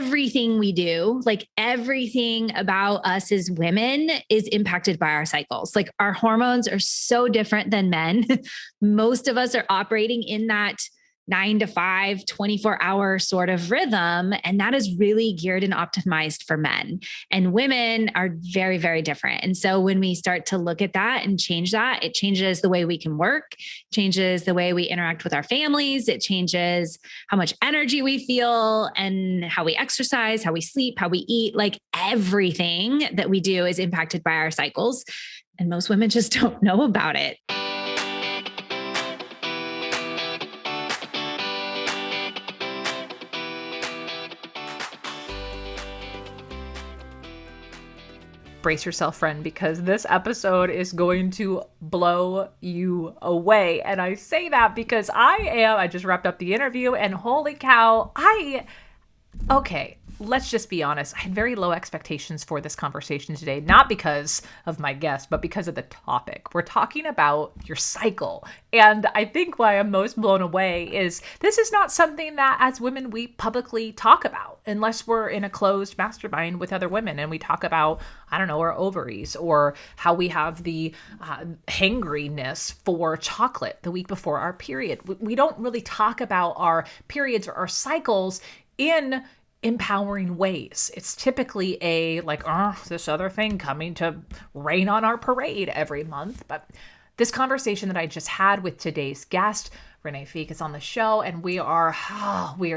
everything we do, like everything about us as women is impacted by our cycles. Like our hormones are so different than men. Most of us are operating in that 9 to 5, 24-hour sort of rhythm. And that is really geared and optimized for men. And women are very, very different. And so when we start to look at that and change that, it changes the way we can work, changes the way we interact with our families. It changes how much energy we feel and how we exercise, how we sleep, how we eat. Like everything that we do is impacted by our cycles. And most women just don't know about it. Brace yourself, friend, because this episode is going to blow you away. And I say that because I just wrapped up the interview and holy cow, okay, let's just be honest. I had very low expectations for this conversation today, not because of my guest, but because of the topic. We're talking about your cycle. And I think why I'm most blown away is this is not something that as women we publicly talk about unless we're in a closed mastermind with other women and we talk about, I don't know, our ovaries or how we have the hangriness for chocolate the week before our period. We don't really talk about our periods or our cycles in empowering ways. It's typically this other thing coming to rain on our parade every month. But this conversation that I just had with today's guest, Renae Fieck, is on the show, and we are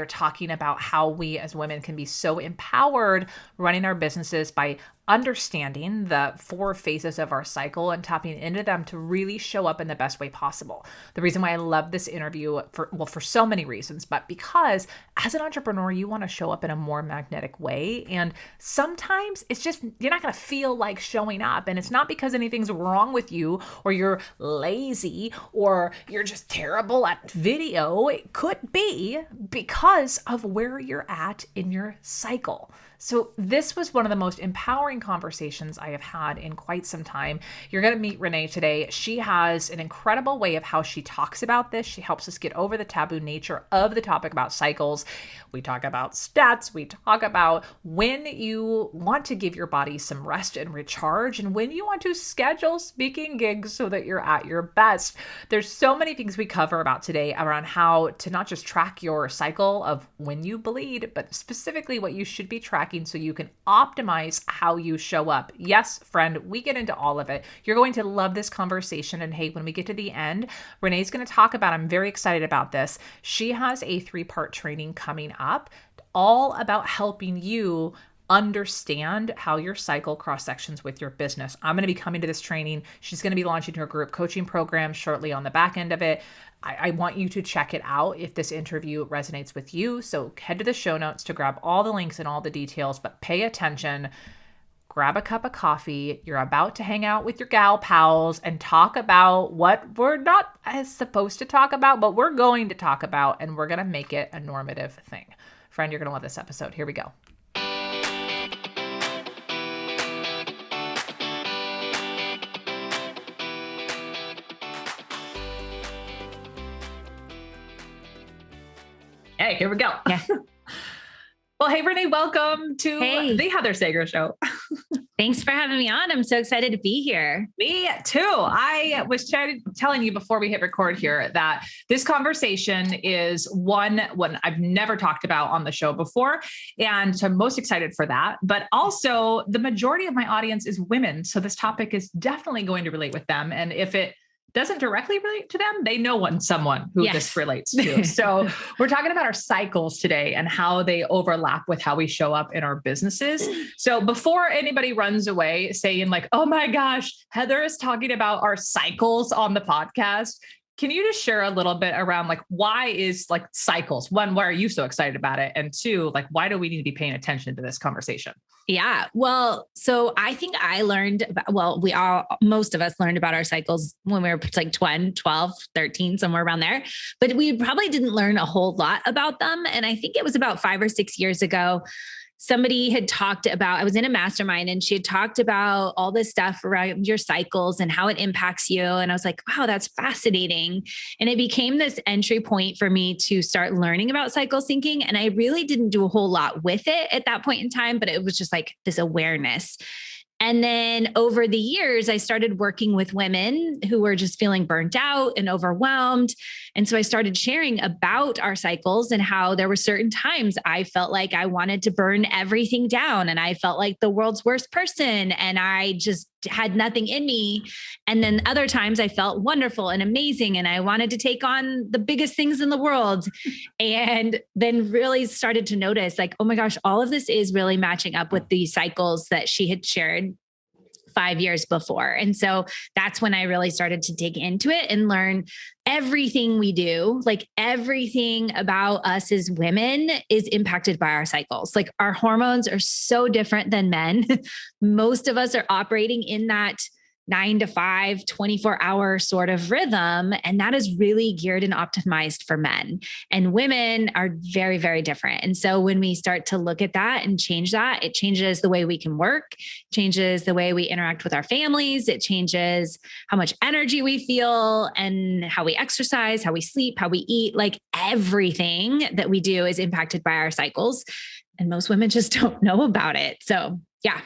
talking about how we as women can be so empowered running our businesses by understanding the 4 phases of our cycle and tapping into them to really show up in the best way possible. The reason why I love this interview for so many reasons, but because as an entrepreneur, you want to show up in a more magnetic way. And sometimes it's just, you're not going to feel like showing up. And it's not because anything's wrong with you or you're lazy or you're just terrible at video. It could be because of where you're at in your cycle. So this was one of the most empowering conversations I have had in quite some time. You're going to meet Renae today. She has an incredible way of how she talks about this. She helps us get over the taboo nature of the topic about cycles. We talk about stats. We talk about when you want to give your body some rest and recharge and when you want to schedule speaking gigs so that you're at your best. There's so many things we cover about today around how to not just track your cycle of when you bleed, but specifically what you should be tracking so you can optimize how you show up. Yes, friend, we get into all of it. You're going to love this conversation. And hey, when we get to the end, Renae's going to talk about, I'm very excited about this. She has a 3-part training coming up, all about helping you understand how your cycle cross sections with your business. I'm going to be coming to this training. She's going to be launching her group coaching program shortly on the back end of it. I want you to check it out if this interview resonates with you. So head to the show notes to grab all the links and all the details, but pay attention. Grab a cup of coffee. You're about to hang out with your gal pals and talk about what we're not as supposed to talk about, but we're going to talk about, and we're going to make it a normative thing. Friend, you're going to love this episode. Here we go. Hey, here we go. Yeah. Well, hey, Renae, welcome to the Heather Sager Show. Thanks for having me on. I'm so excited to be here. Me too. I was telling you before we hit record here that this conversation is one I've never talked about on the show before. And so I'm most excited for that. But also the majority of my audience is women. So this topic is definitely going to relate with them. And if it doesn't directly relate to them, they know someone who this relates to. So we're talking about our cycles today and how they overlap with how we show up in our businesses. So before anybody runs away saying like, oh my gosh, Heather is talking about our cycles on the podcast, can you just share a little bit around like, why is like cycles? One, why are you so excited about it? And 2, like, why do we need to be paying attention to this conversation? Yeah. Well, so I think most of us learned about our cycles when we were like 12, 13, somewhere around there, but we probably didn't learn a whole lot about them. And I think it was about 5 or 6 years ago, somebody had talked about, I was in a mastermind and she had talked about all this stuff around your cycles and how it impacts you. And I was like, wow, that's fascinating. And it became this entry point for me to start learning about cycle syncing. And I really didn't do a whole lot with it at that point in time, but it was just like this awareness. And then over the years, I started working with women who were just feeling burnt out and overwhelmed. And so I started sharing about our cycles and how there were certain times I felt like I wanted to burn everything down and I felt like the world's worst person and I just had nothing in me. And then other times I felt wonderful and amazing and I wanted to take on the biggest things in the world. And then really started to notice like, oh my gosh, all of this is really matching up with the cycles that she had shared 5 years before. And so that's when I really started to dig into it and learn everything we do, like everything about us as women is impacted by our cycles. Like our hormones are so different than men. Most of us are operating in that 9 to 5, 24-hour sort of rhythm. And that is really geared and optimized for men. And women are very, very different. And so when we start to look at that and change that, it changes the way we can work, changes the way we interact with our families. It changes how much energy we feel and how we exercise, how we sleep, how we eat. Like everything that we do is impacted by our cycles. And most women just don't know about it. So yeah.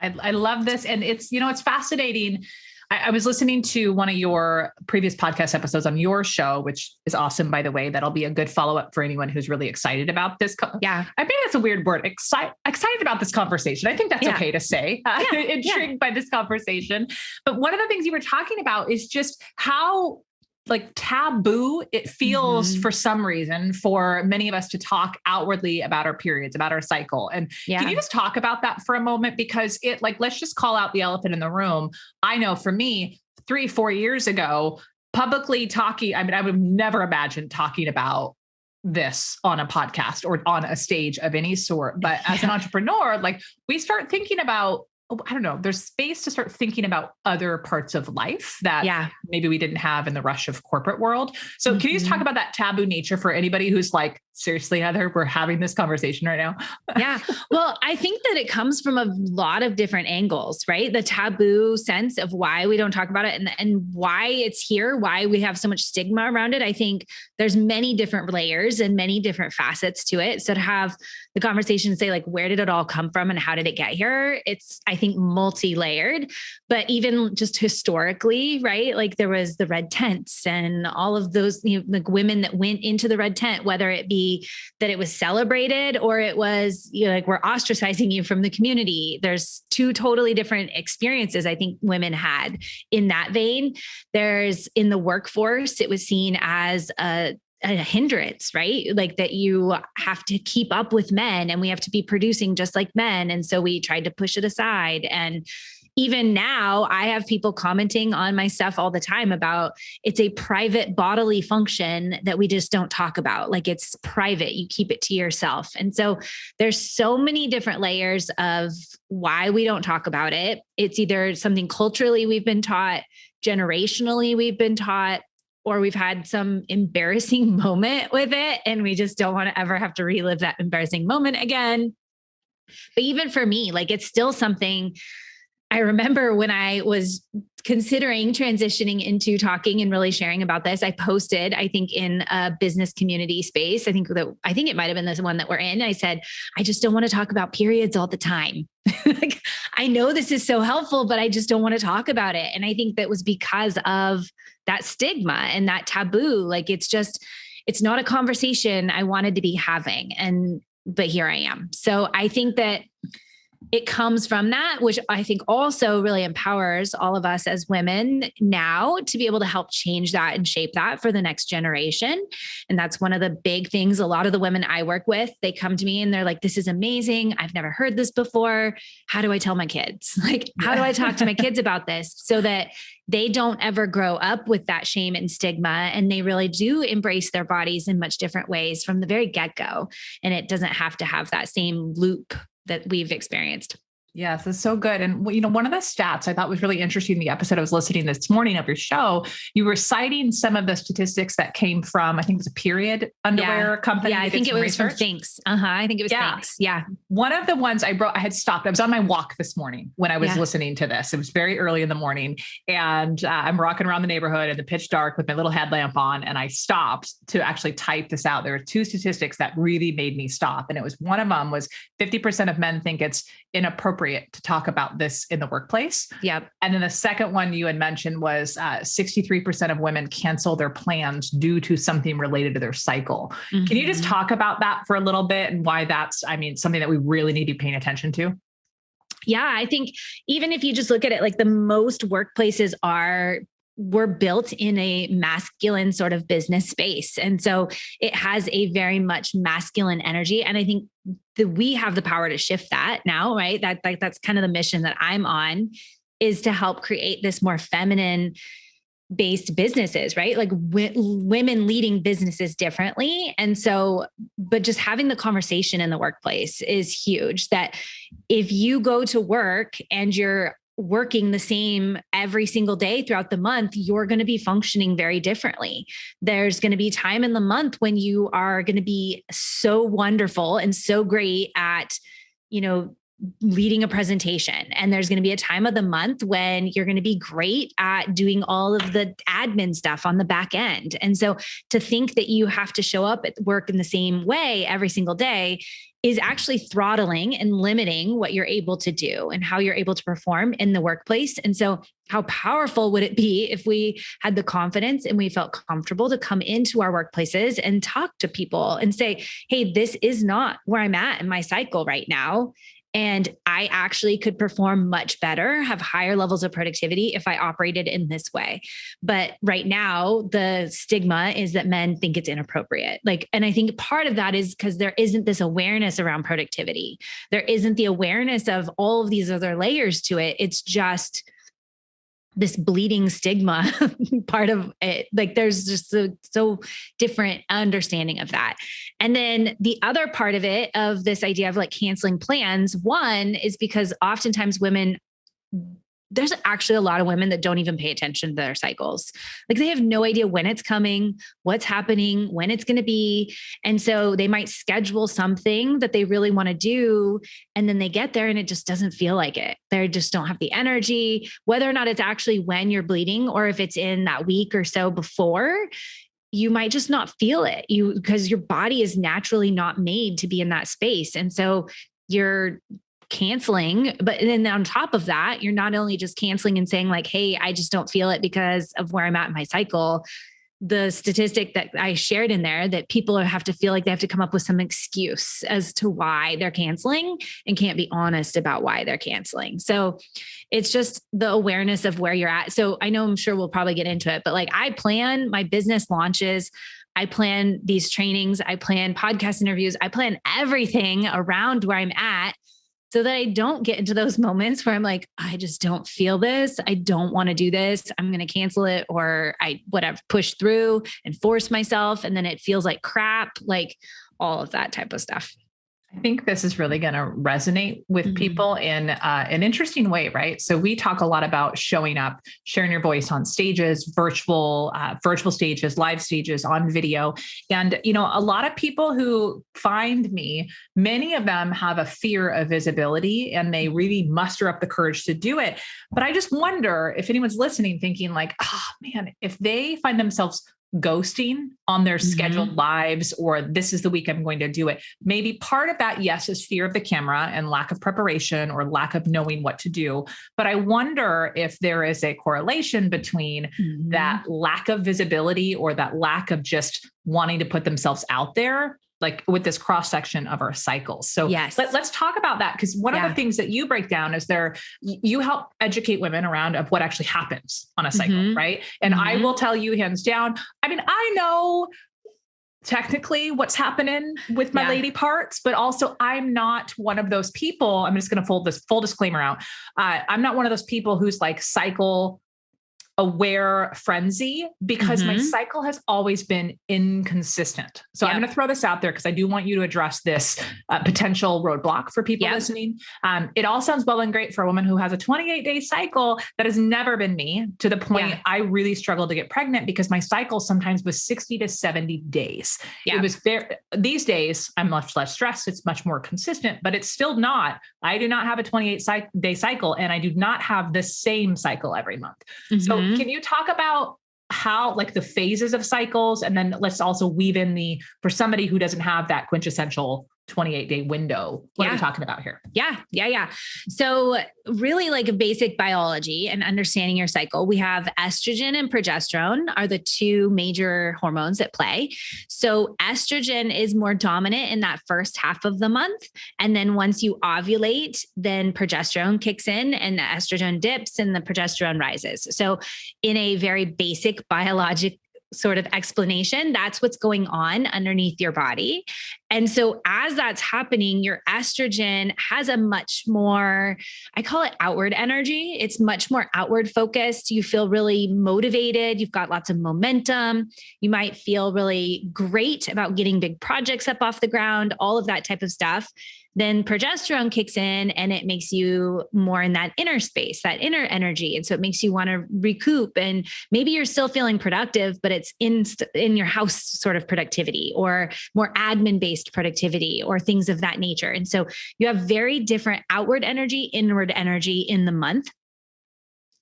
I love this. And it's, it's fascinating. I was listening to one of your previous podcast episodes on your show, which is awesome, by the way. That'll be a good follow-up for anyone who's really excited about this. Yeah. I think that's a weird word. Excited about this conversation. I think that's okay to say. Intrigued by this conversation. But one of the things you were talking about is just how like taboo it feels for some reason for many of us to talk outwardly about our periods, about our cycle. And can you just talk about that for a moment? Because let's just call out the elephant in the room. I know for me, 3-4 years ago, publicly talking, I would have never imagined talking about this on a podcast or on a stage of any sort. But as an entrepreneur, like we start thinking about, I don't know, there's space to start thinking about other parts of life that maybe we didn't have in the rush of corporate world. So can you just talk about that taboo nature for anybody who's like, seriously, Heather, we're having this conversation right now? Yeah. Well, I think that it comes from a lot of different angles, right? The taboo sense of why we don't talk about it and why it's here, why we have so much stigma around it. I think there's many different layers and many different facets to it. So to have the conversation say like, where did it all come from and how did it get here? It's, I think, multi-layered, but even just historically, right? Like there was the red tents and all of those, like women that went into the red tent, whether it be that it was celebrated or it was, like we're ostracizing you from the community. There's two totally different experiences I think women had in that vein. There's in the workforce, it was seen as a hindrance, right? Like that you have to keep up with men and we have to be producing just like men. And so we tried to push it aside. And even now I have people commenting on my stuff all the time about it's a private bodily function that we just don't talk about. Like it's private, you keep it to yourself. And so there's so many different layers of why we don't talk about it. It's either something culturally we've been taught, generationally we've been taught, or we've had some embarrassing moment with it and we just don't want to ever have to relive that embarrassing moment again. But even for me, like it's still something I remember when I was considering transitioning into talking and really sharing about this. I posted, I think in a business community space, I think it might've been this one that we're in. I said, I just don't want to talk about periods all the time. Like, I know this is so helpful, but I just don't want to talk about it. And I think that was because of that stigma and that taboo. Like, it's not a conversation I wanted to be having. But here I am. So I think that it comes from that, which I think also really empowers all of us as women now to be able to help change that and shape that for the next generation. And that's one of the big things. A lot of the women I work with, they come to me and they're like, this is amazing. I've never heard this before. How do I tell my kids? Like, how do I talk to my kids about this so that they don't ever grow up with that shame and stigma, and they really do embrace their bodies in much different ways from the very get-go. And it doesn't have to have that same loop that we've experienced. Yes, that's so good. And one of the stats I thought was really interesting in the episode I was listening this morning of your show, you were citing some of the statistics that came from, I think it was a period underwear company. Yeah, I think it was from Thinks. I think it was Thinks. Yeah. One of the ones I had stopped. I was on my walk this morning when I was listening to this. It was very early in the morning, and I'm walking around the neighborhood in the pitch dark with my little headlamp on, and I stopped to actually type this out. There were two statistics that really made me stop. And it was, one of them was 50% of men think it's inappropriate to talk about this in the workplace. Yep. And then the second one you had mentioned was 63% of women cancel their plans due to something related to their cycle. Mm-hmm. Can you just talk about that for a little bit and why that's, something that we really need to be paying attention to? Yeah, I think even if you just look at it, like the most workplaces were built in a masculine sort of business space. And so it has a very much masculine energy. And I think that we have the power to shift that now, right? That's kind of the mission that I'm on, is to help create this more feminine based businesses, right? Like women leading businesses differently. And so, but just having the conversation in the workplace is huge, that if you go to work and you're working the same every single day throughout the month, you're going to be functioning very differently. There's going to be time in the month when you are going to be so wonderful and so great at, leading a presentation. And there's going to be a time of the month when you're going to be great at doing all of the admin stuff on the back end. And so to think that you have to show up at work in the same way every single day is actually throttling and limiting what you're able to do and how you're able to perform in the workplace. And so how powerful would it be if we had the confidence and we felt comfortable to come into our workplaces and talk to people and say, hey, this is not where I'm at in my cycle right now. And I actually could perform much better, have higher levels of productivity if I operated in this way. But right now, the stigma is that men think it's inappropriate. And I think part of that is because there isn't this awareness around productivity. There isn't the awareness of all of these other layers to it. It's just this bleeding stigma part of it. There's just so different understanding of that. And then the other part of it, of this idea of canceling plans, one is because oftentimes there's actually a lot of women that don't even pay attention to their cycles. They have no idea when it's coming, what's happening, when it's going to be. And so they might schedule something that they really want to do. And then they get there and it just doesn't feel like it. They just don't have the energy, whether or not it's actually when you're bleeding or if it's in that week or so before. You might just not feel it because your body is naturally not made to be in that space. And so you're canceling, but then on top of that, you're not only just canceling and saying hey, I just don't feel it because of where I'm at in my cycle. The statistic that I shared in there, that people have to feel like they have to come up with some excuse as to why they're canceling and can't be honest about why they're canceling. So it's just the awareness of where you're at. So I know, I'm sure we'll probably get into it, but I plan my business launches. I plan these trainings. I plan podcast interviews. I plan everything around where I'm at, so that I don't get into those moments where I'm I just don't feel this. I don't want to do this. I'm going to cancel it, or push through and force myself. And then it feels like crap, all of that type of stuff. I think this is really going to resonate with people in an interesting way, right? So we talk a lot about showing up, sharing your voice on stages, virtual stages, live stages, on video. And, a lot of people who find me, many of them have a fear of visibility and they really muster up the courage to do it. But I just wonder if anyone's listening thinking if they find themselves ghosting on their scheduled lives, or this is the week I'm going to do it. Maybe part of that, yes, is fear of the camera and lack of preparation or lack of knowing what to do. But I wonder if there is a correlation between that lack of visibility or that lack of just wanting to put themselves out there, with this cross section of our cycles. So yes, let's talk about that. Because one of the things that you break down is you help educate women around of what actually happens on a cycle, right? And I will tell you hands down, I know technically what's happening with my lady parts, but also I'm not one of those people. I'm just going to fold this full disclaimer out. I'm not one of those people who's cycle aware frenzy because my cycle has always been inconsistent. So I'm going to throw this out there because I do want you to address this potential roadblock for people listening. It all sounds well and great for a woman who has a 28-day cycle. That has never been me, to the point I really struggled to get pregnant because my cycle sometimes was 60 to 70 days. It was these days, I'm much less stressed. It's much more consistent, but it's still not. I do not have a 28-day cycle, and I do not have the same cycle every month. So can you talk about how, like, the phases of cycles, and then let's also weave in for somebody who doesn't have that quintessential 28-day window, what are we talking about here? Yeah. So really, like, a basic biology and understanding your cycle, we have estrogen and progesterone are the two major hormones at play. So estrogen is more dominant in that first half of the month. And then once you ovulate, then progesterone kicks in and the estrogen dips and the progesterone rises. So in a very basic biologic sort of explanation, that's what's going on underneath your body. And so as that's happening, your estrogen has a much more, I call it outward energy. It's much more outward focused. You feel really motivated. You've got lots of momentum. You might feel really great about getting big projects up off the ground, all of that type of stuff. Then progesterone kicks in and it makes you more in that inner space, that inner energy. And so it makes you want to recoup, and maybe you're still feeling productive, but it's in your house sort of productivity or more admin based productivity or things of that nature. And so you have very different outward energy, inward energy in the month.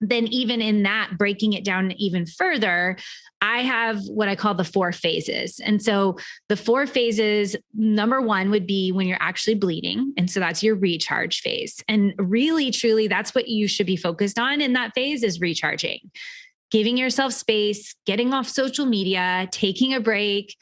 Then even in that, breaking it down even further, I have what I call the 4 phases. And so the 4 phases, number 1 would be when you're actually bleeding. And so that's your recharge phase. And really, truly, that's what you should be focused on in that phase, is recharging, giving yourself space, getting off social media, taking a break,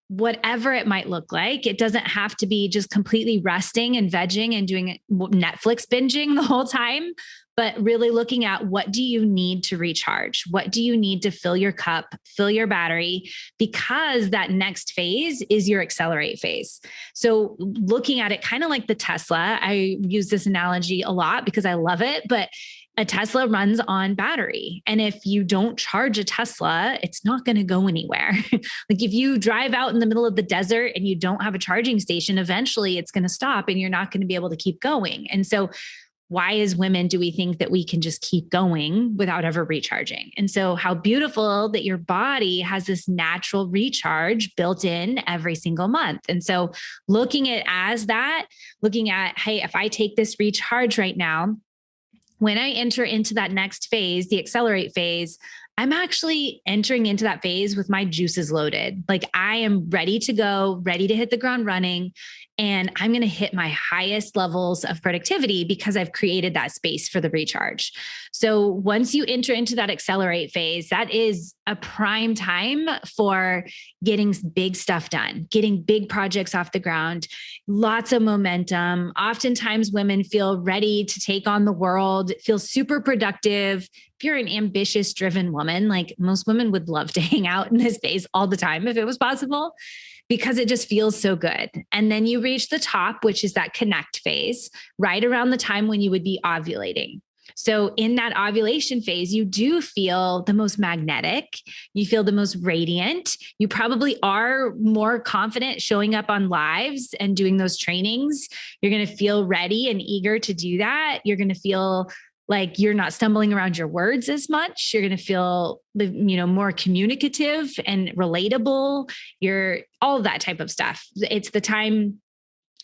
whatever it might look like. It doesn't have to be just completely resting and vegging and doing Netflix binging the whole time, but really looking at, what do you need to recharge? What do you need to fill your cup, fill your battery? Because that next phase is your accelerate phase. So looking at it kind of like the Tesla, I use this analogy a lot because I love it, but a Tesla runs on battery. And if you don't charge a Tesla, it's not going to go anywhere. Like if you drive out in the middle of the desert and you don't have a charging station, eventually it's going to stop and you're not going to be able to keep going. And so why as women do we think that we can just keep going without ever recharging? And so how beautiful that your body has this natural recharge built in every single month. And so looking at hey, if I take this recharge right now, when I enter into that next phase, the accelerate phase, I'm actually entering into that phase with my juices loaded. Like I am ready to go, ready to hit the ground running. And I'm going to hit my highest levels of productivity because I've created that space for the recharge. So once you enter into that accelerate phase, that is a prime time for getting big stuff done, getting big projects off the ground, lots of momentum. Oftentimes women feel ready to take on the world, feel super productive. If you're an ambitious, driven woman, like most women would love to hang out in this phase all the time if it was possible, because it just feels so good. And then you reach the top, which is that connect phase, right around the time when you would be ovulating. So in that ovulation phase, you do feel the most magnetic, you feel the most radiant. You probably are more confident showing up on lives and doing those trainings. You're going to feel ready and eager to do that. You're going to feel like you're not stumbling around your words as much. You're going to feel, more communicative and relatable. You're all of that type of stuff. It's the time,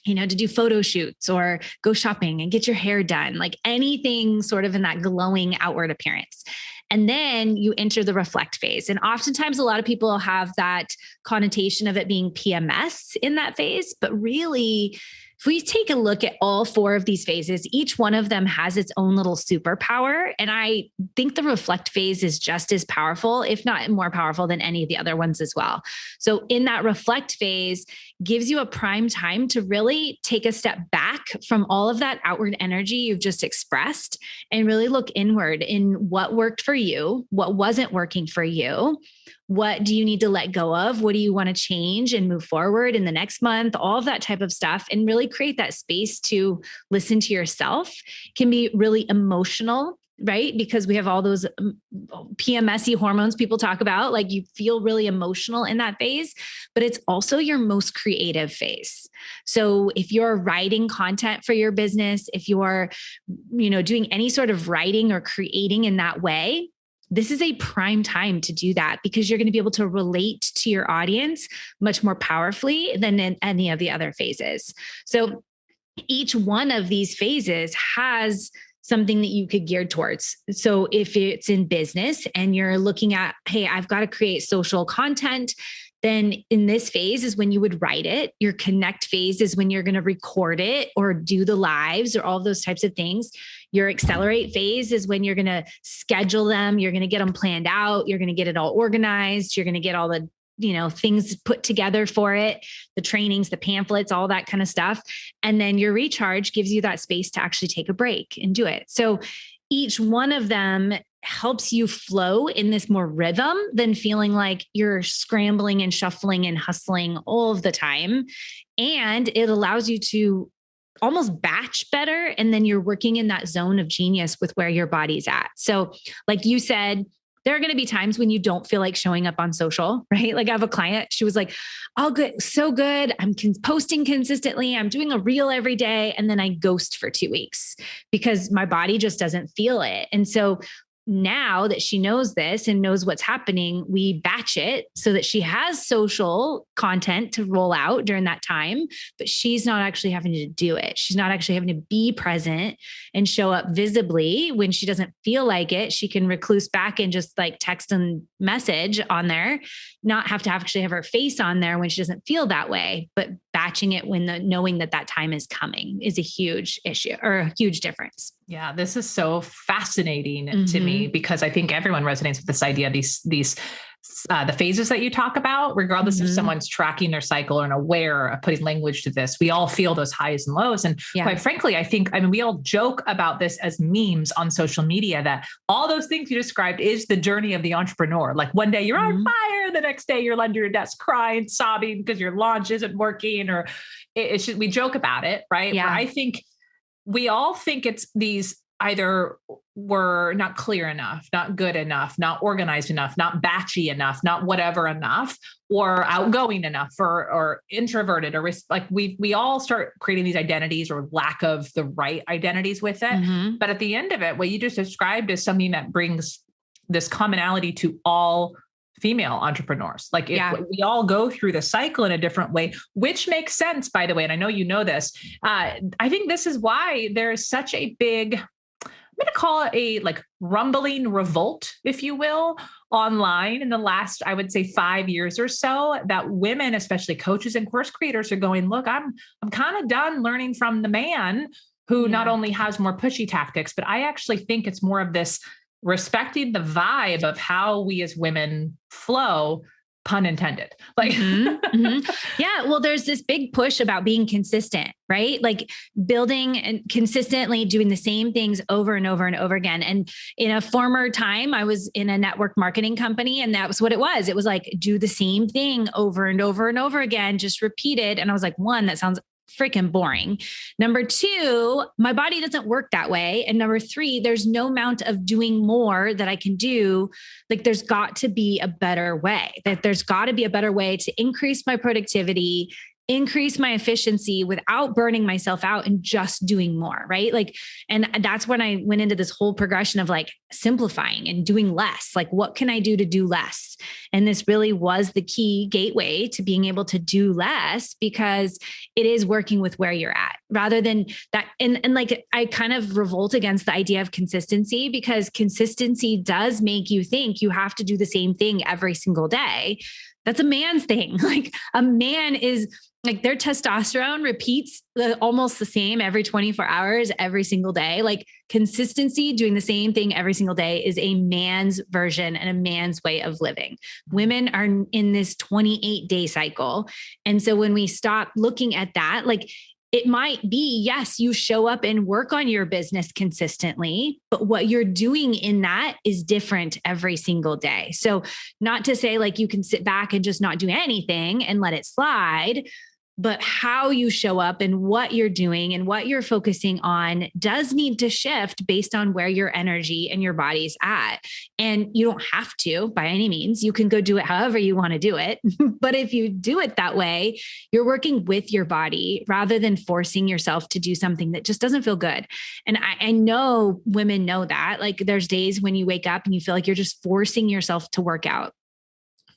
to do photo shoots or go shopping and get your hair done, like anything sort of in that glowing outward appearance. And then you enter the reflect phase. And oftentimes a lot of people have that connotation of it being PMS in that phase, but really, if we take a look at all 4 of these phases, each one of them has its own little superpower. And I think the reflect phase is just as powerful, if not more powerful than any of the other ones as well. So in that reflect phase gives you a prime time to really take a step back from all of that outward energy you've just expressed and really look inward in what worked for you, what wasn't working for you. What do you need to let go of? What do you want to change and move forward in the next month? All of that type of stuff, and really create that space to listen to yourself. Can be really emotional, right? Because we have all those PMSy hormones people talk about, like you feel really emotional in that phase, but it's also your most creative phase. So if you're writing content for your business, if you're, doing any sort of writing or creating in that way, this is a prime time to do that because you're going to be able to relate to your audience much more powerfully than in any of the other phases. So each one of these phases has something that you could gear towards. So if it's in business and you're looking at, hey, I've got to create social content, then in this phase is when you would write it. Your connect phase is when you're going to record it or do the lives or all those types of things. Your accelerate phase is when you're going to schedule them. You're going to get them planned out. You're going to get it all organized. You're going to get all the things put together for it, the trainings, the pamphlets, all that kind of stuff. And then your recharge gives you that space to actually take a break and do it. So each one of them helps you flow in this more rhythm than feeling like you're scrambling and shuffling and hustling all of the time. And it allows you to almost batch better. And then you're working in that zone of genius with where your body's at. So like you said, there are going to be times when you don't feel like showing up on social, right? Like I have a client, she was like, "Oh, good. So good. I'm posting consistently. I'm doing a reel every day." And then I ghost for 2 weeks because my body just doesn't feel it. And so now that she knows this and knows what's happening, we batch it so that she has social content to roll out during that time, but she's not actually having to do it. She's not actually having to be present and show up visibly when she doesn't feel like it. She can recluse back and just like text and message on there, not have to actually have her face on there when she doesn't feel that way, but batching it when knowing that that time is coming is a huge issue or a huge difference. Yeah, this is so fascinating to me because I think everyone resonates with this idea, the phases that you talk about, regardless if someone's tracking their cycle and aware of putting language to this, we all feel those highs and lows. And quite frankly, we all joke about this as memes on social media, that all those things you described is the journey of the entrepreneur. Like one day you're on fire, the next day you're under your desk crying, sobbing because your launch isn't working, or we joke about it, right? Yeah. Where I think we all think it's these either we're not clear enough, not good enough, not organized enough, not batchy enough, not whatever enough, or outgoing enough, or introverted, or like we all start creating these identities or lack of the right identities with it. But at the end of it, what you just described is something that brings this commonality to all female entrepreneurs. Like we all go through the cycle in a different way, which makes sense, by the way. And I know you know this. I think this is why there is such a big, I'm going to call it a like rumbling revolt, if you will, online in the last, I would say 5 years or so, that women, especially coaches and course creators, are going, look, I'm kind of done learning from the man who not only has more pushy tactics, but I actually think it's more of this respecting the vibe of how we as women flow, pun intended. Like, yeah. Well, there's this big push about being consistent, right? Like building and consistently doing the same things over and over and over again. And in a former time, I was in a network marketing company, and that was what it was. It was like, do the same thing over and over and over again, just repeat it. And I was like, one, that sounds freaking boring. Number two, my body doesn't work that way. And number three, there's no amount of doing more that I can do. Like there's got to be a better way, there's got to be a better way to increase my productivity, increase my efficiency without burning myself out and just doing more. Right. Like, and that's when I went into this whole progression of like simplifying and doing less. Like, what can I do to do less? And this really was the key gateway to being able to do less, because it is working with where you're at rather than that. And like, I kind of revolt against the idea of consistency, because consistency does make you think you have to do the same thing every single day. That's a man's thing. Like a man is like, their testosterone repeats almost the same every 24 hours, every single day. Like consistency, doing the same thing every single day, is a man's version and a man's way of living. Women are in this 28-day cycle. And so when we stop looking at that, like it might be, yes, you show up and work on your business consistently, but what you're doing in that is different every single day. So not to say like you can sit back and just not do anything and let it slide, but how you show up and what you're doing and what you're focusing on does need to shift based on where your energy and your body's at. And you don't have to by any means. You can go do it however you want to do it. But if you do it that way, you're working with your body rather than forcing yourself to do something that just doesn't feel good. And I know women know that. Like there's days when you wake up and you feel like you're just forcing yourself to work out.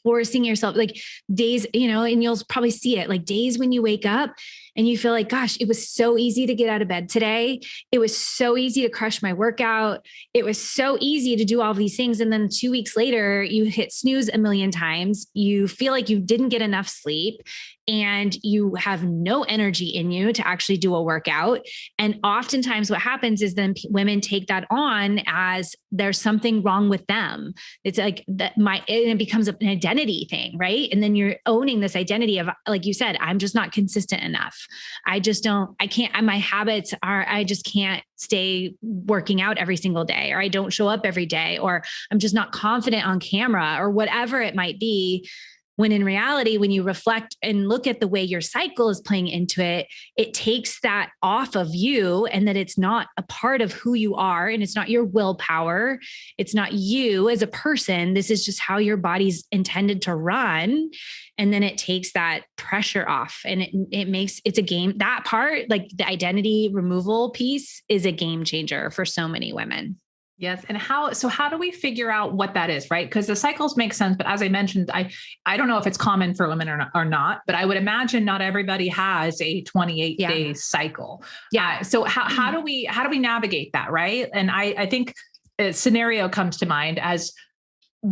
Forcing yourself, like days, and you'll probably see it, like days when you wake up and you feel like, gosh, it was so easy to get out of bed today. It was so easy to crush my workout. It was so easy to do all these things. And then 2 weeks later, you hit snooze a million times. You feel like you didn't get enough sleep and you have no energy in you to actually do a workout. And oftentimes what happens is then women take that on as there's something wrong with them. It's like that and it becomes an identity thing, right? And then you're owning this identity of, like you said, I'm just not consistent enough. I can't, my habits are, I just can't stay working out every single day, or I don't show up every day, or I'm just not confident on camera, or whatever it might be. When in reality, when you reflect and look at the way your cycle is playing into it, it takes that off of you, and that it's not a part of who you are. And it's not your willpower. It's not you as a person. This is just how your body's intended to run. And then it takes that pressure off, and it's a game. That part, like the identity removal piece, is a game changer for so many women. Yes. And how do we figure out what that is, right? Because the cycles make sense. But as I mentioned, I don't know if it's common for women or not, but I would imagine not everybody has a 28-day cycle. Yeah. So how do we navigate that? Right. And I think a scenario comes to mind as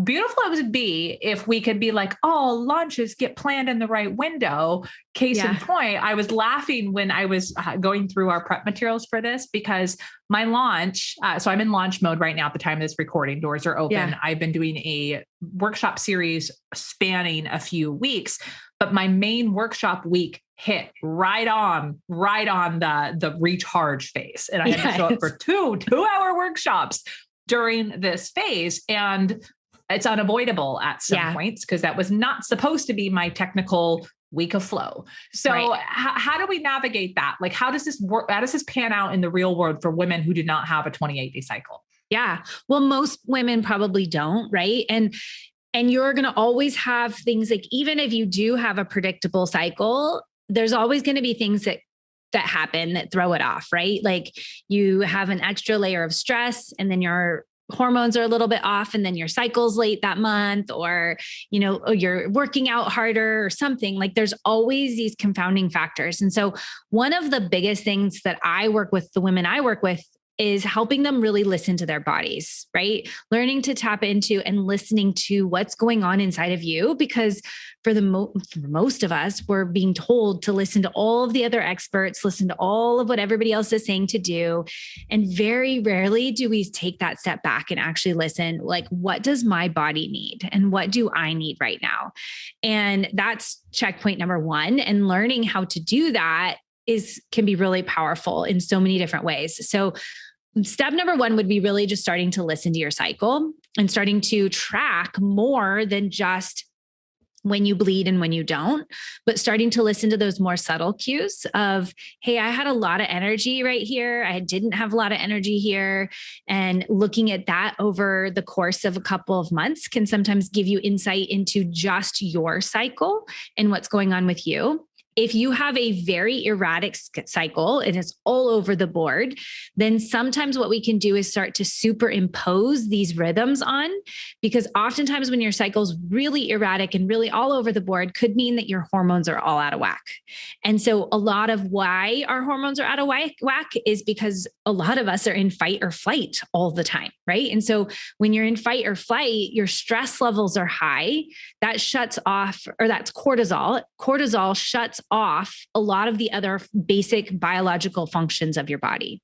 beautiful it would be if we could be like, oh, launches get planned in the right window. Case in point, I was laughing when I was going through our prep materials for this, because my launch, so I'm in launch mode right now at the time of this recording, doors are open. Yeah. I've been doing a workshop series spanning a few weeks, but my main workshop week hit right on the recharge phase. And I had to show up for two-hour workshops during this phase. And it's unavoidable at some points, because that was not supposed to be my technical week of flow. So how do we navigate that? Like, how does this work? How does this pan out in the real world for women who do not have a 28-day cycle? Yeah. Well, most women probably don't. Right. And you're going to always have things like, even if you do have a predictable cycle, there's always going to be things that happen that throw it off, right? Like you have an extra layer of stress, and then your hormones are a little bit off, and then your cycle's late that month, or, you're working out harder or something. Like there's always these confounding factors. And so one of the biggest things that I work with the women I work with is helping them really listen to their bodies, right? Learning to tap into and listening to what's going on inside of you, because for most of us, we're being told to listen to all of the other experts, listen to all of what everybody else is saying to do. And very rarely do we take that step back and actually listen, like, what does my body need? And what do I need right now? And that's checkpoint number one. And learning how to do that can be really powerful in so many different ways. So step number one would be really just starting to listen to your cycle and starting to track more than just when you bleed and when you don't, but starting to listen to those more subtle cues of, hey, I had a lot of energy right here. I didn't have a lot of energy here. And looking at that over the course of a couple of months can sometimes give you insight into just your cycle and what's going on with you. If you have a very erratic cycle and it's all over the board, then sometimes what we can do is start to superimpose these rhythms on, because oftentimes when your cycle's really erratic and really all over the board could mean that your hormones are all out of whack. And so a lot of why our hormones are out of whack is because a lot of us are in fight or flight all the time, right? And so when you're in fight or flight, your stress levels are high. That shuts off, or that's cortisol. Cortisol shuts off a lot of the other basic biological functions of your body.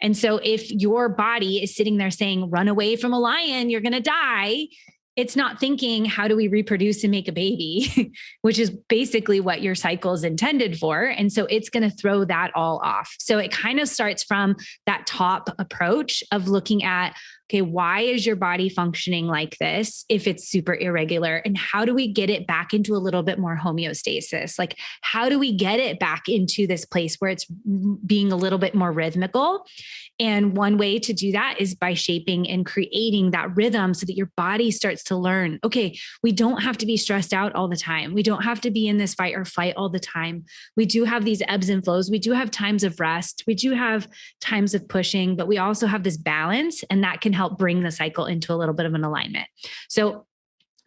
And so if your body is sitting there saying, run away from a lion, you're going to die, it's not thinking, how do we reproduce and make a baby, which is basically what your cycle is intended for. And so it's going to throw that all off. So it kind of starts from that top approach of looking at, okay, why is your body functioning like this if it's super irregular? And how do we get it back into a little bit more homeostasis? Like, how do we get it back into this place where it's being a little bit more rhythmical? And one way to do that is by shaping and creating that rhythm so that your body starts to learn, okay, we don't have to be stressed out all the time. We don't have to be in this fight or flight all the time. We do have these ebbs and flows. We do have times of rest. We do have times of pushing, but we also have this balance, and that can help bring the cycle into a little bit of an alignment. So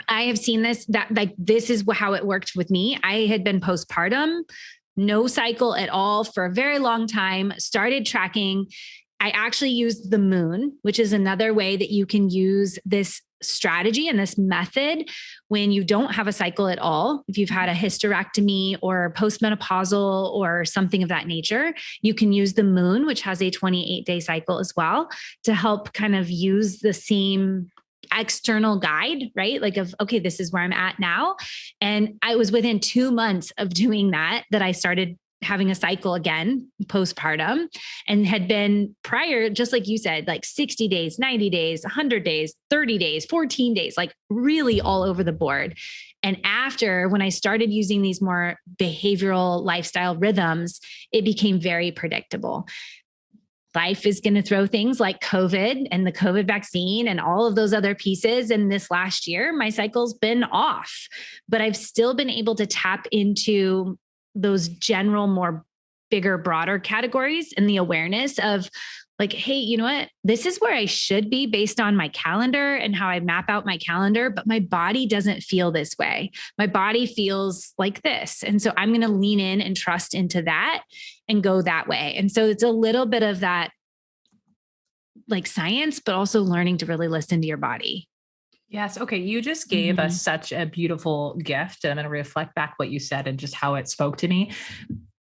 I have seen this, that like, this is how it worked with me. I had been postpartum, no cycle at all for a very long time, started tracking. I actually used the moon, which is another way that you can use this strategy and this method when you don't have a cycle at all. If you've had a hysterectomy or postmenopausal or something of that nature, you can use the moon, which has a 28-day cycle as well, to help kind of use the same external guide, right? Like of, okay, this is where I'm at now. And I was within 2 months of doing that I started having a cycle again, postpartum, and had been prior, just like you said, like 60 days, 90 days, 100 days, 30 days, 14 days, like really all over the board. And after, when I started using these more behavioral lifestyle rhythms, it became very predictable. Life is going to throw things like COVID and the COVID vaccine and all of those other pieces. And this last year, my cycle's been off, but I've still been able to tap into those general, more bigger, broader categories and the awareness of like, hey, you know what? This is where I should be based on my calendar and how I map out my calendar, but my body doesn't feel this way. My body feels like this. And so I'm going to lean in and trust into that and go that way. And so it's a little bit of that like science, but also learning to really listen to your body. Yes. Okay. You just gave us such a beautiful gift. And I'm going to reflect back what you said and just how it spoke to me.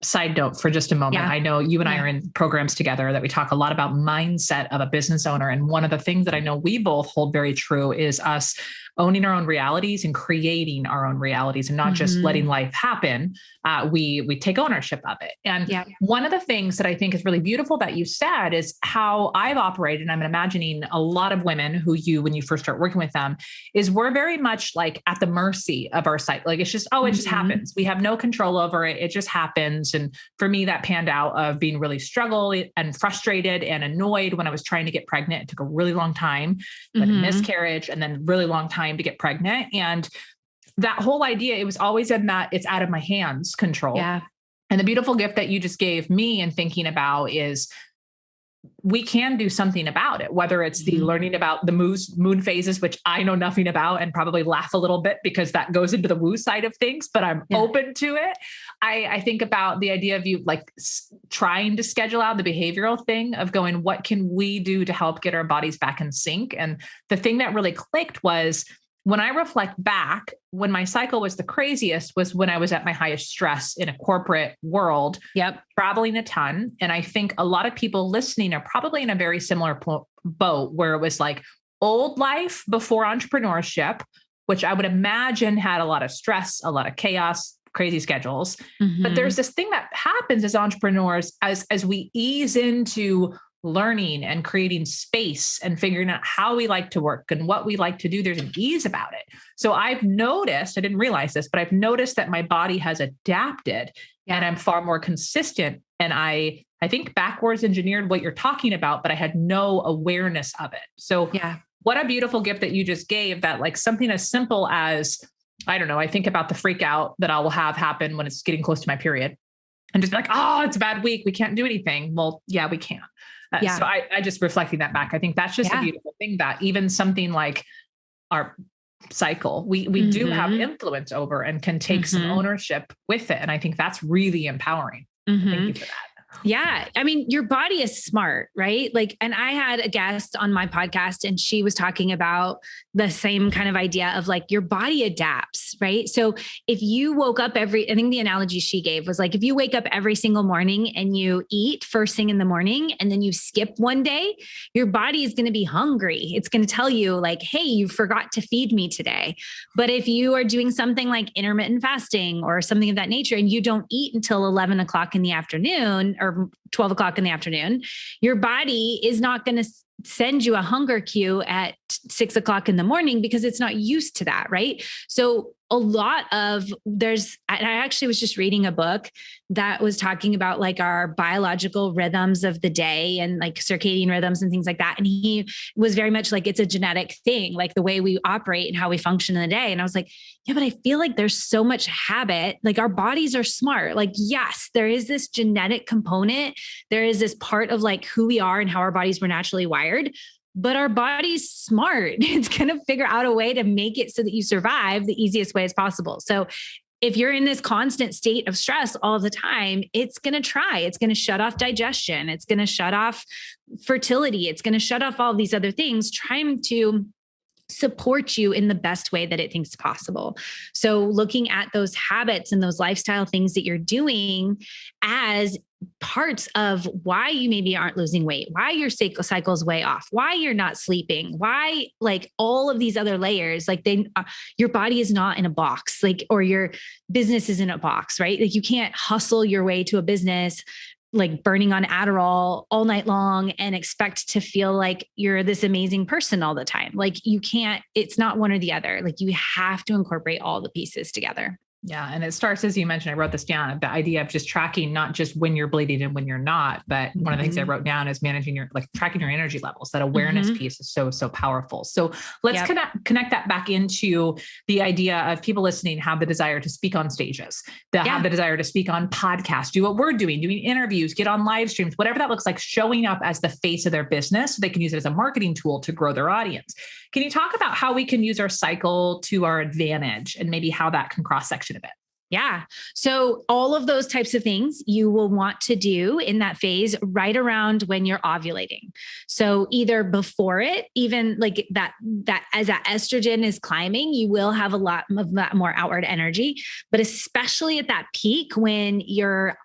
Side note for just a moment. Yeah. I know you and I are in programs together that we talk a lot about mindset of a business owner. And one of the things that I know we both hold very true is us owning our own realities and creating our own realities and not just letting life happen. We take ownership of it. And one of the things that I think is really beautiful that you said is how I've operated. And I'm imagining a lot of women who when you first start working with them, is we're very much like at the mercy of our site. Like it's just, it just happens. We have no control over it. It just happens. And for me, that panned out of being really struggled and frustrated and annoyed when I was trying to get pregnant. It took a really long time, but a miscarriage and then really long time to get pregnant. And that whole idea, it was always in that it's out of my hands control. Yeah. And the beautiful gift that you just gave me and thinking about is we can do something about it, whether it's the learning about the moon phases, which I know nothing about and probably laugh a little bit because that goes into the woo side of things, but I'm open to it. I think about the idea of you like trying to schedule out the behavioral thing of going, what can we do to help get our bodies back in sync? And the thing that really clicked was when I reflect back, when my cycle was the craziest was when I was at my highest stress in a corporate world, traveling a ton. And I think a lot of people listening are probably in a very similar boat where it was like old life before entrepreneurship, which I would imagine had a lot of stress, a lot of chaos, crazy schedules. But there's this thing that happens as entrepreneurs as we ease into learning and creating space and figuring out how we like to work and what we like to do. There's an ease about it. So I've noticed, I didn't realize this, but I've noticed that my body has adapted and I'm far more consistent. And I think backwards engineered what you're talking about, but I had no awareness of it. So what a beautiful gift that you just gave, that like something as simple as, I don't know, I think about the freak out that I will have happen when it's getting close to my period and just be like, oh, it's a bad week. We can't do anything. Well, yeah, we can. So I just reflecting that back. I think that's just a beautiful thing that even something like our cycle, we do have influence over and can take some ownership with it. And I think that's really empowering. Thank you for that. Yeah. I mean, your body is smart, right? Like, and I had a guest on my podcast and she was talking about the same kind of idea of like, your body adapts, right? So if you woke up I think the analogy she gave was like, if you wake up every single morning and you eat first thing in the morning and then you skip one day, your body is going to be hungry. It's going to tell you like, hey, you forgot to feed me today. But if you are doing something like intermittent fasting or something of that nature, and you don't eat until 11 o'clock in the afternoon or 12 o'clock in the afternoon, your body is not going to send you a hunger cue at 6:00 in the morning because it's not used to that. Right. So a lot of I actually was just reading a book that was talking about like our biological rhythms of the day and like circadian rhythms and things like that. And he was very much like, it's a genetic thing, like the way we operate and how we function in the day. And I was like, yeah, but I feel like there's so much habit. Like our bodies are smart. Like, yes, there is this genetic component. There is this part of like who we are and how our bodies were naturally wired. But our body's smart. It's going to figure out a way to make it so that you survive the easiest way as possible. So if you're in this constant state of stress all the time, it's going to try. It's going to shut off digestion. It's going to shut off fertility. It's going to shut off all these other things, trying to support you in the best way that it thinks possible. So looking at those habits and those lifestyle things that you're doing as parts of why you maybe aren't losing weight, why your cycle's way off, why you're not sleeping, why like all of these other layers, like your body is not in a box, like, or your business is in a box, right? Like you can't hustle your way to a business like burning on Adderall all night long and expect to feel like you're this amazing person all the time. Like you can't, it's not one or the other. Like you have to incorporate all the pieces together. Yeah. And it starts, as you mentioned, I wrote this down, the idea of just tracking, not just when you're bleeding and when you're not, but one of the things I wrote down is managing tracking your energy levels. That awareness piece is so powerful. So let's connect that back into the idea of people listening have the desire to speak on stages, that have the desire to speak on podcasts, do what we're doing interviews, get on live streams, whatever that looks like, showing up as the face of their business so they can use it as a marketing tool to grow their audience. Can you talk about how we can use our cycle to our advantage and maybe how that can cross-section a bit? Yeah. So all of those types of things you will want to do in that phase right around when you're ovulating. So either before it, even like that as that estrogen is climbing, you will have a lot of that more outward energy, but especially at that peak when you're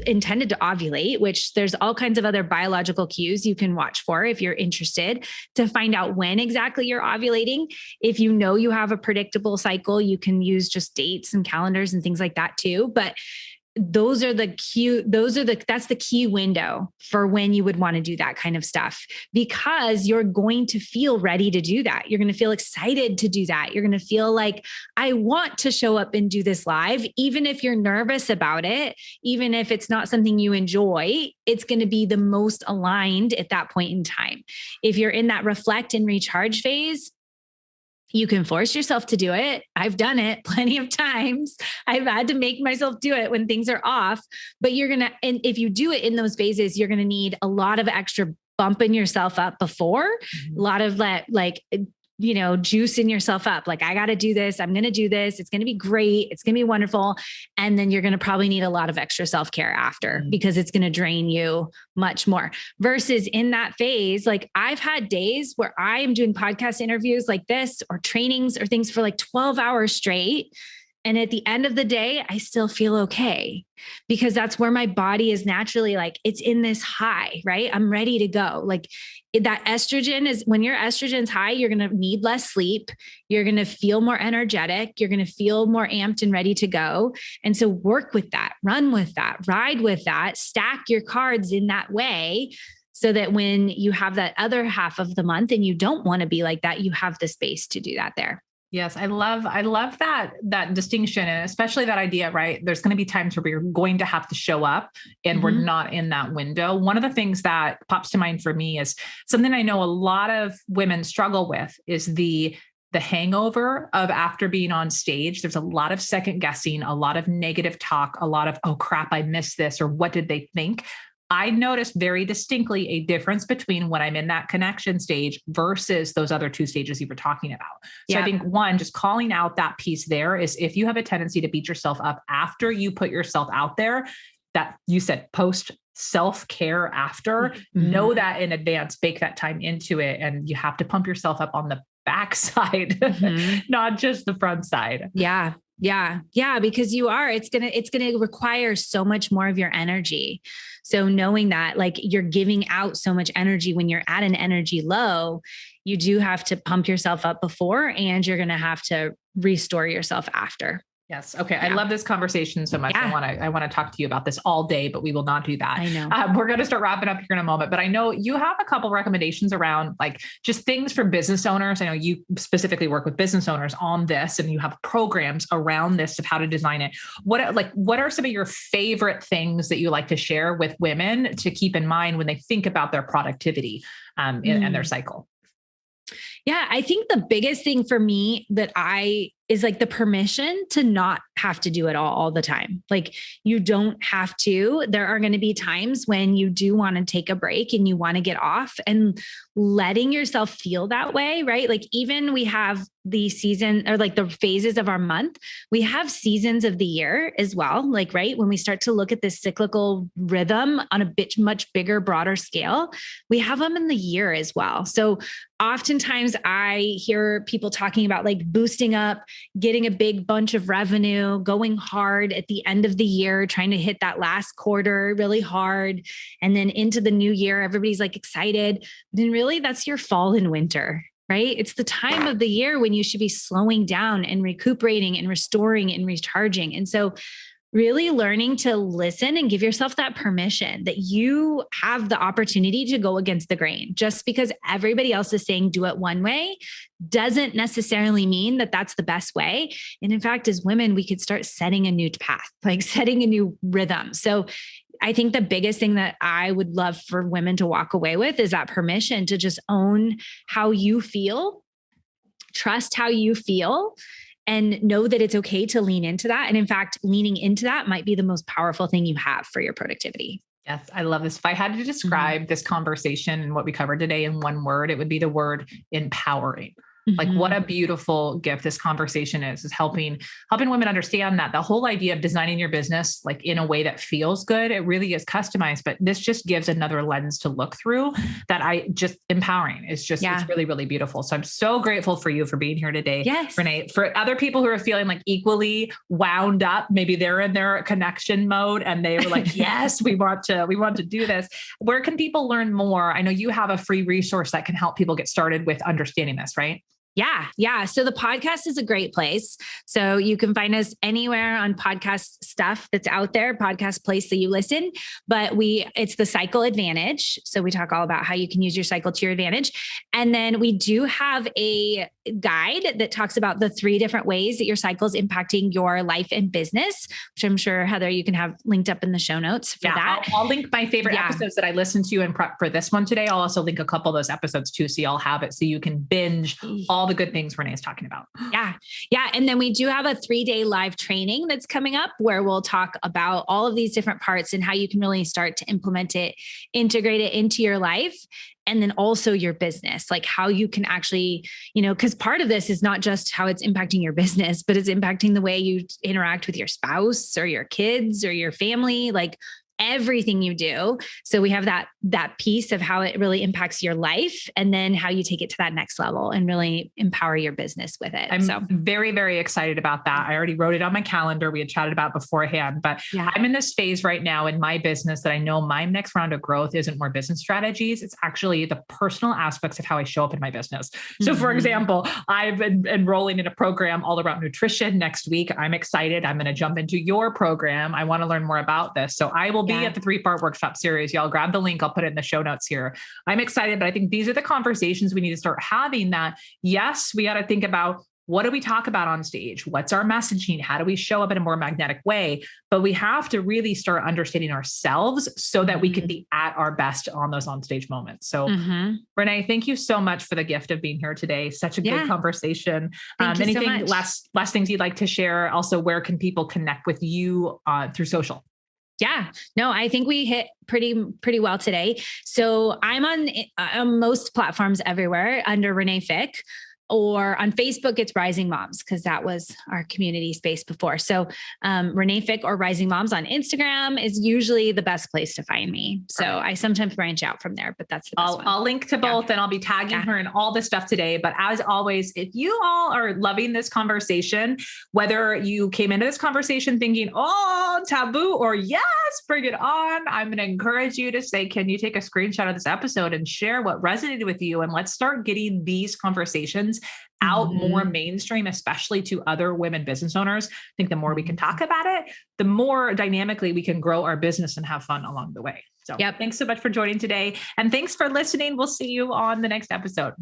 intended to ovulate, which there's all kinds of other biological cues you can watch for if you're interested to find out when exactly you're ovulating. If you know you have a predictable cycle, you can use just dates and calendars and things like that too. But that's the key window for when you would want to do that kind of stuff, because you're going to feel ready to do that. You're going to feel excited to do that. You're going to feel like, I want to show up and do this live, even if you're nervous about it, even if it's not something you enjoy, it's going to be the most aligned at that point in time. If you're in that reflect and recharge phase, you can force yourself to do it. I've done it plenty of times. I've had to make myself do it when things are off, but and if you do it in those phases, you're going to need a lot of extra bumping yourself up before, a lot of that, juicing yourself up. Like, I got to do this. I'm going to do this. It's going to be great. It's going to be wonderful. And then you're going to probably need a lot of extra self-care after, because it's going to drain you much more versus in that phase. Like, I've had days where I am doing podcast interviews like this or trainings or things for like 12 hours straight. And at the end of the day, I still feel okay, because that's where my body is naturally like, it's in this high, right? I'm ready to go. Like, that estrogen is, when your estrogen's high, you're going to need less sleep. You're going to feel more energetic. You're going to feel more amped and ready to go. And so work with that, run with that, ride with that, stack your cards in that way, so that when you have that other half of the month and you don't want to be like that, you have the space to do that there. Yes. I love that distinction, and especially that idea, right? There's going to be times where we're going to have to show up and we're not in that window. One of the things that pops to mind for me is something I know a lot of women struggle with is the hangover of after being on stage. There's a lot of second guessing, a lot of negative talk, a lot of, oh crap, I missed this, or what did they think? I noticed very distinctly a difference between when I'm in that connection stage versus those other two stages you were talking about. So I think one, just calling out that piece there is, if you have a tendency to beat yourself up after you put yourself out there, that you said post self-care after, know that in advance, bake that time into it. And you have to pump yourself up on the backside, not just the front side. Yeah. Because it's going to require so much more of your energy. So knowing that, like, you're giving out so much energy when you're at an energy low, you do have to pump yourself up before, and you're going to have to restore yourself after. Yes. Okay. I love this conversation so much. I want to talk to you about this all day, but we will not do that. I know. We're going to start wrapping up here in a moment, but I know you have a couple recommendations around like just things for business owners. I know you specifically work with business owners on this and you have programs around this of how to design it. What are some of your favorite things that you like to share with women to keep in mind when they think about their productivity and their cycle? Yeah, I think the biggest thing for me is like the permission to not have to do it all the time. Like you don't have to. There are going to be times when you do want to take a break and you want to get off, and letting yourself feel that way, right? Like even we have the season or like the phases of our month, we have seasons of the year as well. Like, right. When we start to look at this cyclical rhythm on a much bigger, broader scale, we have them in the year as well. So oftentimes I hear people talking about like boosting up, getting a big bunch of revenue, going hard at the end of the year, trying to hit that last quarter really hard. And then into the new year, everybody's like excited. But then really that's your fall and winter, right? It's the time of the year when you should be slowing down and recuperating and restoring and recharging. And so really learning to listen and give yourself that permission that you have the opportunity to go against the grain. Just because everybody else is saying do it one way doesn't necessarily mean that that's the best way. And in fact, as women, we could start setting a new path, like setting a new rhythm. So I think the biggest thing that I would love for women to walk away with is that permission to just own how you feel, trust how you feel, and know that it's okay to lean into that. And in fact, leaning into that might be the most powerful thing you have for your productivity. Yes, I love this. If I had to describe this conversation and what we covered today in one word, it would be the word empowering. Like what a beautiful gift this conversation is helping women understand that the whole idea of designing your business, like in a way that feels good, it really is customized, but this just gives another lens to look through that empowering. It's just, it's really, really beautiful. So I'm so grateful for you for being here today. Yes. Renae, for other people who are feeling like equally wound up, maybe they're in their connection mode and they were like, yes, we want to do this. Where can people learn more? I know you have a free resource that can help people get started with understanding this, right? Yeah. So the podcast is a great place. So you can find us anywhere on podcast stuff that's out there, podcast place that you listen, but it's the cycle advantage. So we talk all about how you can use your cycle to your advantage. And then we do have a guide that talks about the 3 different ways that your cycle is impacting your life and business, which I'm sure, Heather, you can have linked up in the show notes for that. I'll link my favorite episodes that I listened to and prep for this one today. I'll also link a couple of those episodes too, so y'all have it so you can binge all the good things Renae is talking about. Yeah. And then we do have a 3-day live training that's coming up where we'll talk about all of these different parts and how you can really start to implement it, integrate it into your life. And then also your business, like how you can actually, because part of this is not just how it's impacting your business, but it's impacting the way you interact with your spouse or your kids or your family, like everything you do. So we have that piece of how it really impacts your life and then how you take it to that next level and really empower your business with it. I'm very, very excited about that. I already wrote it on my calendar. We had chatted about beforehand, but I'm in this phase right now in my business that I know my next round of growth isn't more business strategies. It's actually the personal aspects of how I show up in my business. So for example, I've been enrolling in a program all around nutrition next week. I'm excited. I'm going to jump into your program. I want to learn more about this. So I will be at the 3-part workshop series. Y'all grab the link. I'll put it in the show notes here. I'm excited, but I think these are the conversations we need to start having that. Yes, we got to think about what do we talk about on stage? What's our messaging? How do we show up in a more magnetic way? But we have to really start understanding ourselves so that we can be at our best on those onstage moments. So Renae, thank you so much for the gift of being here today. Such a good conversation. Anything last things you'd like to share? Also, where can people connect with you through social? Yeah, no, I think we hit pretty well today. So I'm on most platforms everywhere under Renae Fieck, or on Facebook, it's Rising Moms, because that was our community space before. So Renae Fieck or Rising Moms on Instagram is usually the best place to find me. So I sometimes branch out from there, but that's the best one. I'll link to both and I'll be tagging her in all this stuff today. But as always, if you all are loving this conversation, whether you came into this conversation thinking, oh, taboo, or yes, bring it on, I'm going to encourage you to say, can you take a screenshot of this episode and share what resonated with you? And let's start getting these conversations conversations out more mainstream, especially to other women business owners. I think the more we can talk about it, the more dynamically we can grow our business and have fun along the way. So thanks so much for joining today. And thanks for listening. We'll see you on the next episode.